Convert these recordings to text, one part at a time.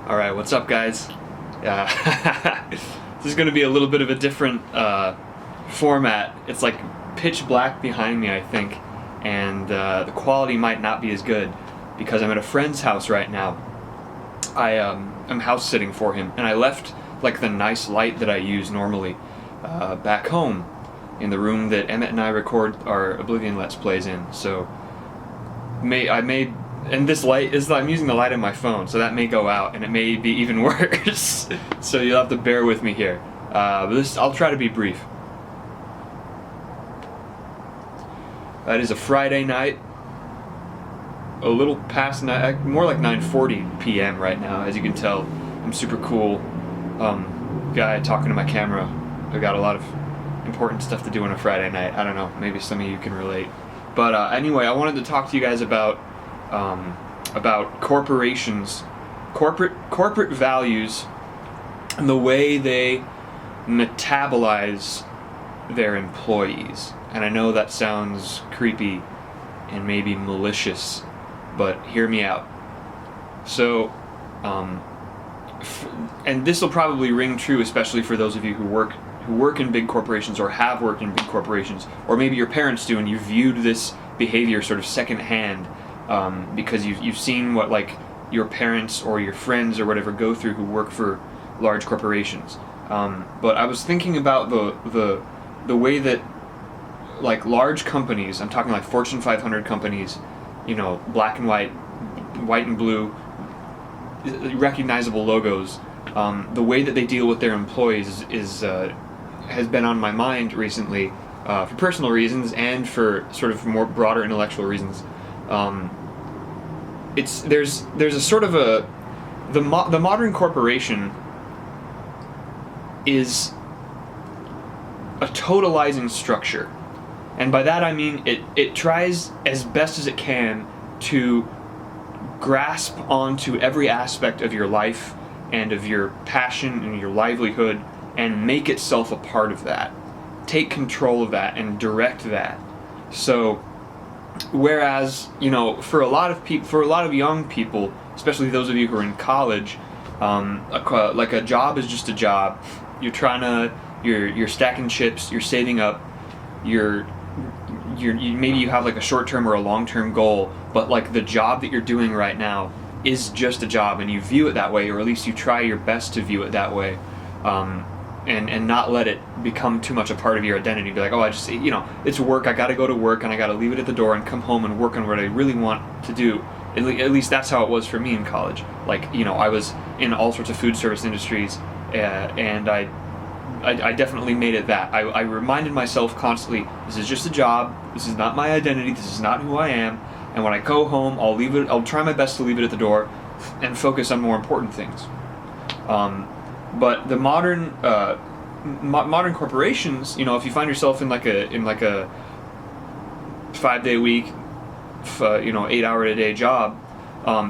Alright, what's up, guys? This is going to be a little bit of a different format. It's like pitch black behind me, I think, and the quality might not be as good because I'm at a friend's house right now. I'm house sitting for him, and I left like the nice light that I use normally back home in the room that Emmett and I record our Oblivion Let's Plays in. So and this light is, I'm using the light on my phone, so that may go out, and it may be even worse. So you'll have to bear with me here. I'll try to be brief. It is a Friday night, a little past more like 9:40 p.m. right now. As you can tell, I'm super cool guy talking to my camera. I've got a lot of important stuff to do on a Friday night. I don't know, maybe some of you can relate. But anyway, I wanted to talk to you guys about corporations, corporate values, and the way they metabolize their employees. And I know that sounds creepy and maybe malicious, but hear me out. So, and this will probably ring true, especially for those of you who work in big corporations or have worked in big corporations, or maybe your parents do, and you viewed this behavior sort of secondhand. Because you've seen what like your parents or your friends or whatever go through who work for large corporations. But I was thinking about the way that like large companies, I'm talking like Fortune 500 companies, you know, black and white and blue, recognizable logos. The way that they deal with their employees has been on my mind recently for personal reasons and for sort of more broader intellectual reasons. There's a sort of the modern corporation is a totalizing structure, and by that I mean it tries as best as it can to grasp onto every aspect of your life and of your passion and your livelihood and make itself a part of that, take control of that and direct that. So whereas, you know, for a lot of young people, especially those of you who are in college, like a job is just a job. You're stacking chips, you're saving up, maybe you have like a short-term or a long-term goal, but like the job that you're doing right now is just a job, and you view it that way, or at least you try your best to view it that way. And not let it become too much a part of your identity. Be like, oh, it's work, I gotta go to work, and I gotta leave it at the door and come home and work on what I really want to do. At least that's how it was for me in college. Like, you know, I was in all sorts of food service industries, and I definitely made it that. I reminded myself constantly, this is just a job, this is not my identity, this is not who I am, and when I go home, I'll try my best to leave it at the door and focus on more important things. But the modern corporations, you know, if you find yourself in like a 5-day week, 8-hour-a-day job,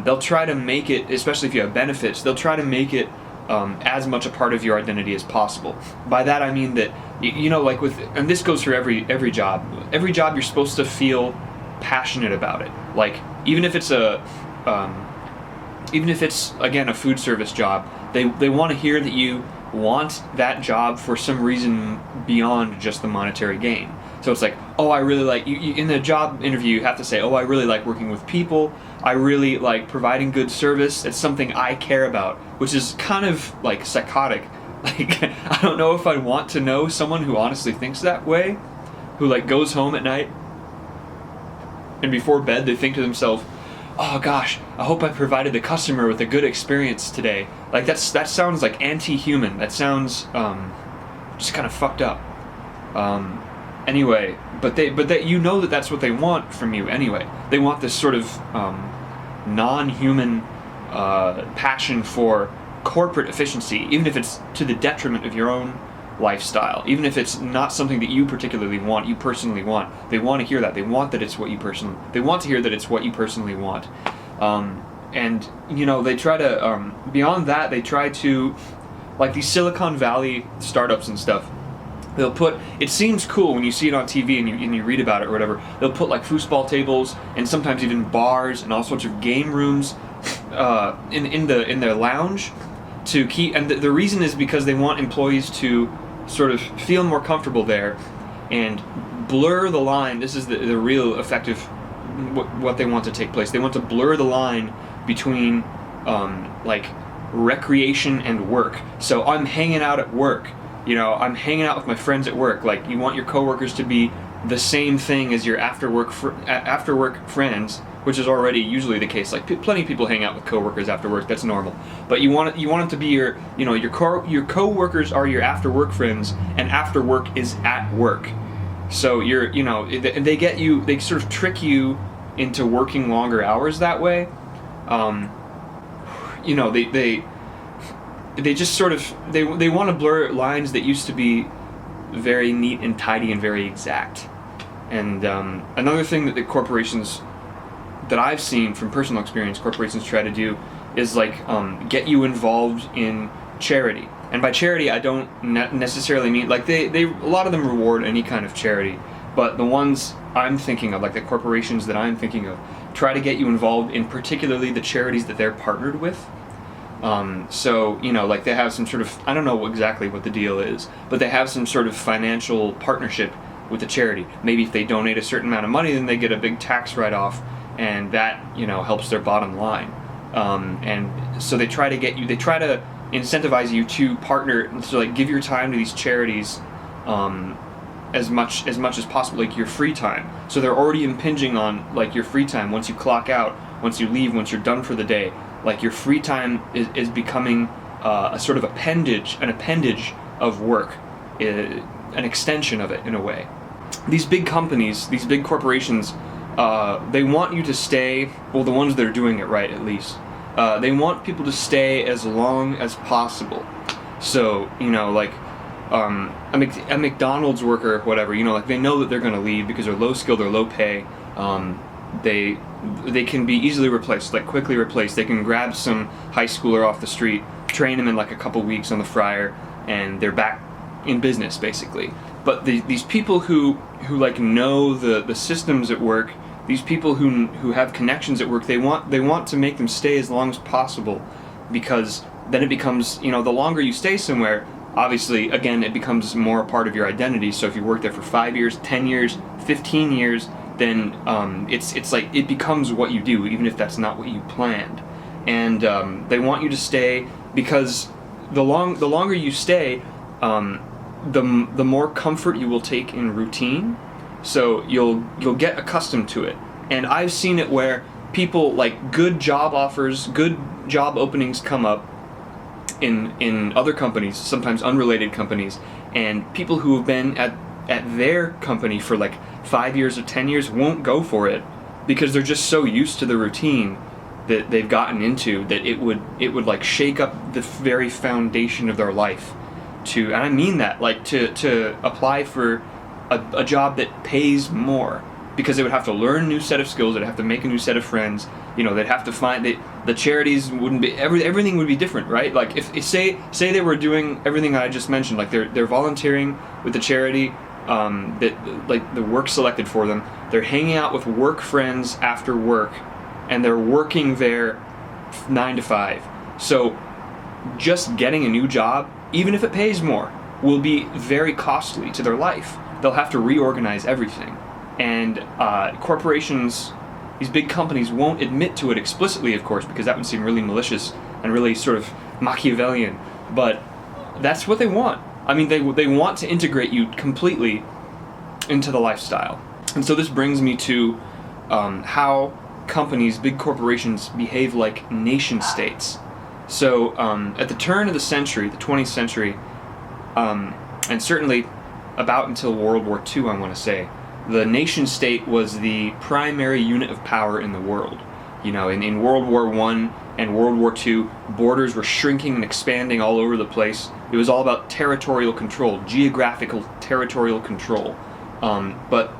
they'll try to make it, especially if you have benefits, they'll try to make it as much a part of your identity as possible. By that I mean that, you know, like and this goes for every job. Every job you're supposed to feel passionate about it. Like even if it's again a food service job, they want to hear that you want that job for some reason beyond just the monetary gain. So it's like, oh, I really like you in the job interview you have to say, oh, I really like working with people, I really like providing good service, it's something I care about, which is kind of like psychotic. Like, I don't know if I want to know someone who honestly thinks that way, who like goes home at night and before bed they think to themselves, oh gosh, I hope I provided the customer with a good experience today. Like that sounds like anti-human. That sounds just kind of fucked up. Anyway, but you know that's what they want from you anyway. They want this sort of non-human passion for corporate efficiency, even if it's to the detriment of your own lifestyle, even if it's not something that you particularly want, you personally want. They want to hear that. They want that it's what you personally. They want to hear that it's what you personally want. And you know, they try to beyond that, they try to, like these Silicon Valley startups and stuff. They'll put, it seems cool when you see it on TV and you read about it or whatever, they'll put like foosball tables and sometimes even bars and all sorts of game rooms in their lounge to keep, and the reason is because they want employees to sort of feel more comfortable there and blur the line. This is the real effective what they want to take place. They want to blur the line between like recreation and work. So I'm hanging out at work, I'm hanging out with my friends at work. Like, you want your coworkers to be the same thing as your after work friends, which is already usually the case. Like, plenty of people hang out with coworkers after work. That's normal. But you want it to be your coworkers are your after work friends, and after work is at work. So they sort of trick you into working longer hours that way. They just sort of they want to blur lines that used to be very neat and tidy and very exact. And another thing that the corporations that I've seen from personal experience, corporations try to do is get you involved in charity. And by charity, I don't necessarily mean they a lot of them reward any kind of charity, but the ones I'm thinking of, like the corporations that I'm thinking of, try to get you involved in particularly the charities that they're partnered with. So they have some sort of, I don't know exactly what the deal is, but they have some sort of financial partnership with the charity. Maybe if they donate a certain amount of money, then they get a big tax write-off, and that helps their bottom line. And so they try to incentivize you to partner, to give your time to these charities as much as possible, like your free time. So they're already impinging on your free time. Once you clock out, once you leave, once you're done for the day, your free time is becoming a sort of an appendage of work, an extension of it in a way. These big companies, these big corporations, they want you to stay, well, the ones that are doing it right at least, they want people to stay as long as possible. So, a McDonald's worker or whatever, they know that they're going to leave because they're low skilled or low pay. They can be easily replaced, quickly replaced. They can grab some high schooler off the street, train him in a couple weeks on the fryer, and they're back in business, basically. But these people who know the systems at work, these people who have connections at work, they want to make them stay as long as possible, because then it becomes, the longer you stay somewhere, obviously, again, it becomes more a part of your identity. So if you work there for 5 years, 10 years, 15 years, then it becomes what you do, even if that's not what you planned. And they want you to stay because the longer you stay, the more comfort you will take in routine. So you'll get accustomed to it. And I've seen it where people, good job offers, good job openings come up in other companies, sometimes unrelated companies, and people who have been at their company for 5 years or 10 years won't go for it because they're just so used to the routine that they've gotten into that it would shake up the very foundation of their life and I mean that, to apply for a job that pays more, because they would have to learn a new set of skills, they'd have to make a new set of friends, they'd have to find, the charities wouldn't be, everything would be different, right? If say they were doing everything that I just mentioned, they're volunteering with the charity, that the work selected for them, they're hanging out with work friends after work, and they're working there 9 to 5. So just getting a new job, even if it pays more, will be very costly to their life. They'll have to reorganize everything. And corporations, these big companies, won't admit to it explicitly, of course, because that would seem really malicious and really sort of Machiavellian. But that's what they want. I mean, they want to integrate you completely into the lifestyle. And so this brings me to how companies, big corporations, behave like nation states. So at the turn of the century, the 20th century, and certainly about until World War II, I want to say, the nation state was the primary unit of power in the world. In World War I and World War II, borders were shrinking and expanding all over the place. It was all about territorial control, geographical territorial control. But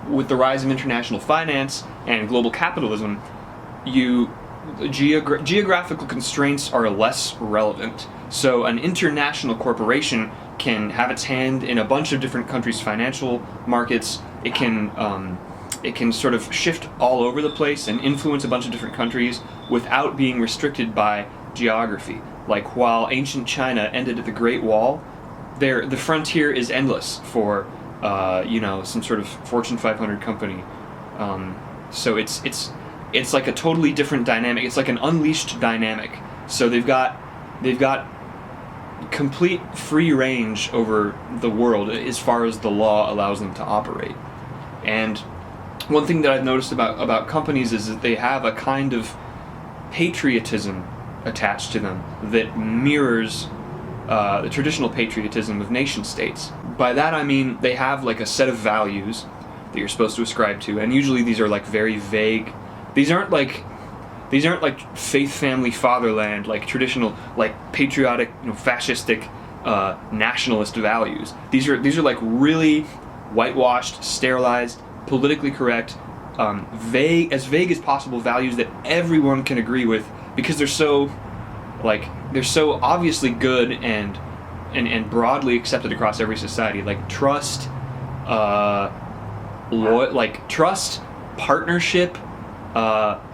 with the rise of international finance and global capitalism, geographical constraints are less relevant. So an international corporation can have its hand in a bunch of different countries' financial markets. It can it can sort of shift all over the place and influence a bunch of different countries without being restricted by geography. Like, while ancient China ended at the Great Wall, the frontier is endless for some sort of Fortune 500 company. So it's like a totally different dynamic. It's like an unleashed dynamic. So they've got complete free range over the world as far as the law allows them to operate. And one thing that I've noticed about companies is that they have a kind of patriotism attached to them that mirrors the traditional patriotism of nation states. By that I mean they have like a set of values that you're supposed to ascribe to, and usually these are like very vague. These aren't like faith, family, fatherland, like traditional, like patriotic, fascistic, nationalist values. These are like really whitewashed, sterilized, politically correct, vague as possible values that everyone can agree with, because they're so obviously good and broadly accepted across every society. Like trust, trust, partnership,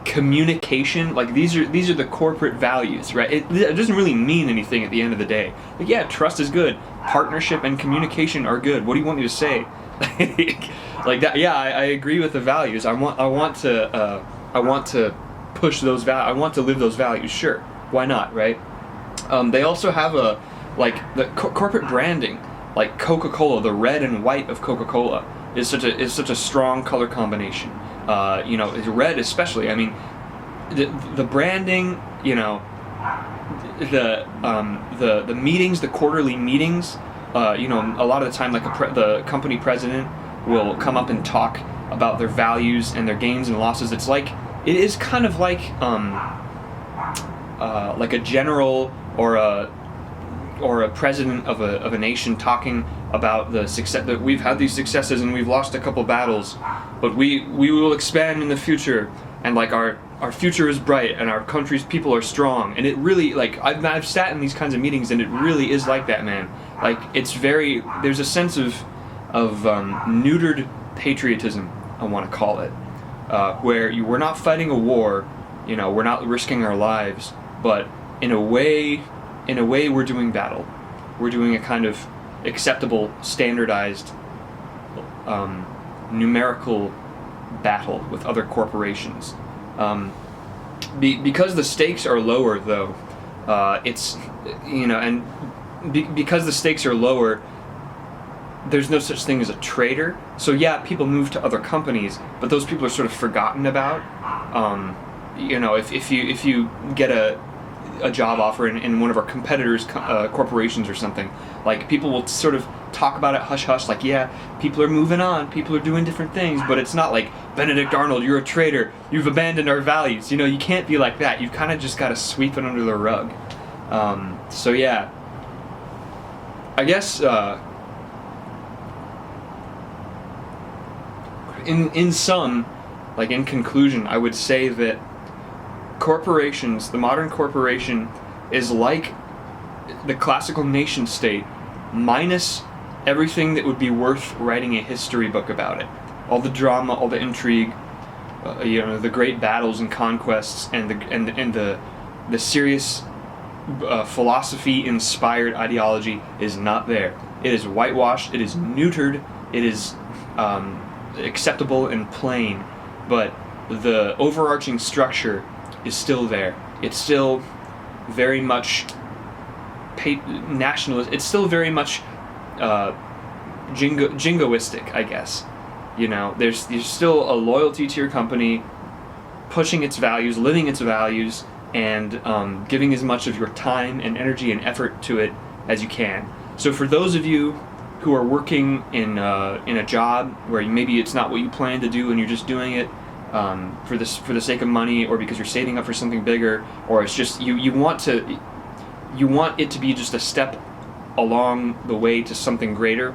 communication. Like these are the corporate values, right? It doesn't really mean anything at the end of the day. Like, yeah, trust is good, partnership and communication are good. What do you want me to say? Like that? Yeah, I agree with the values. I want to push those values. I want to live those values. Sure, why not, right? They also have the corporate branding, like Coca-Cola. The red and white of Coca-Cola is such a strong color combination. Red especially. I mean, the branding. The meetings, the quarterly meetings. A lot of the time, like the company president will come up and talk about their values and their gains and losses. It is kind of like a general or a president of a nation talking about the success that we've had, these successes, and we've lost a couple battles, but we will expand in the future, and like our future is bright and our country's people are strong. And it really, like, I've sat in these kinds of meetings and it really is like that, man. Like, there's a sense of neutered patriotism, I want to call it, where we're not fighting a war, we're not risking our lives, but in a way we're doing battle. We're doing a kind of acceptable, standardized, numerical battle with other corporations. Because the stakes are lower, though, because the stakes are lower, there's no such thing as a traitor. So yeah, people move to other companies, but those people are sort of forgotten about. If you get a job offer in one of our competitors' corporations or something, like, people will sort of talk about it hush hush, like, yeah, people are moving on, people are doing different things, but it's not like, Benedict Arnold, you're a traitor, you've abandoned our values. You can't be like that. You've kind of just got to sweep it under the rug. So yeah, I guess in sum, like in conclusion, I would say that corporations, the modern corporation, is like the classical nation state minus everything that would be worth writing a history book about it. All the drama, all the intrigue, the great battles and conquests, and the serious philosophy-inspired ideology is not there. It is whitewashed. It is neutered. It is acceptable and plain, but the overarching structure is still there. It's still very much nationalist. It's still very much jingoistic, I guess. There's still a loyalty to your company, pushing its values, living its values, and giving as much of your time and energy and effort to it as you can. So for those of you who are working in a job where maybe it's not what you plan to do and you're just doing it for the sake of money, or because you're saving up for something bigger, or it's just you want it to be just a step along the way to something greater,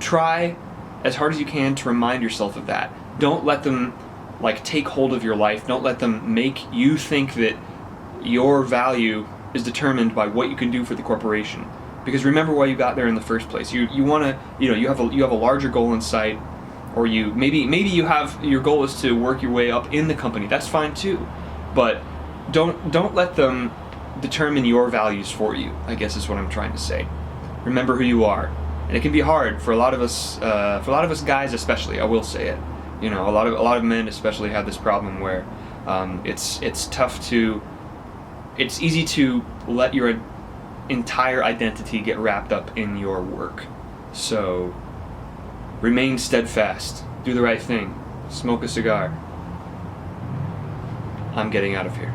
try as hard as you can to remind yourself of that. Don't let them take hold of your life. Don't let them make you think that your value is determined by what you can do for the corporation. Because remember why you got there in the first place. You want to, you have a larger goal in sight. or maybe you have your goal is to work your way up in the company. That's fine too, but don't let them determine your values for you, I guess is what I'm trying to say. Remember who you are. And it can be hard for a lot of us guys especially, I will say it. You know, a lot of men especially have this problem where it's tough to, it's easy to let your entire identity get wrapped up in your work. So remain steadfast, do the right thing, smoke a cigar. I'm getting out of here.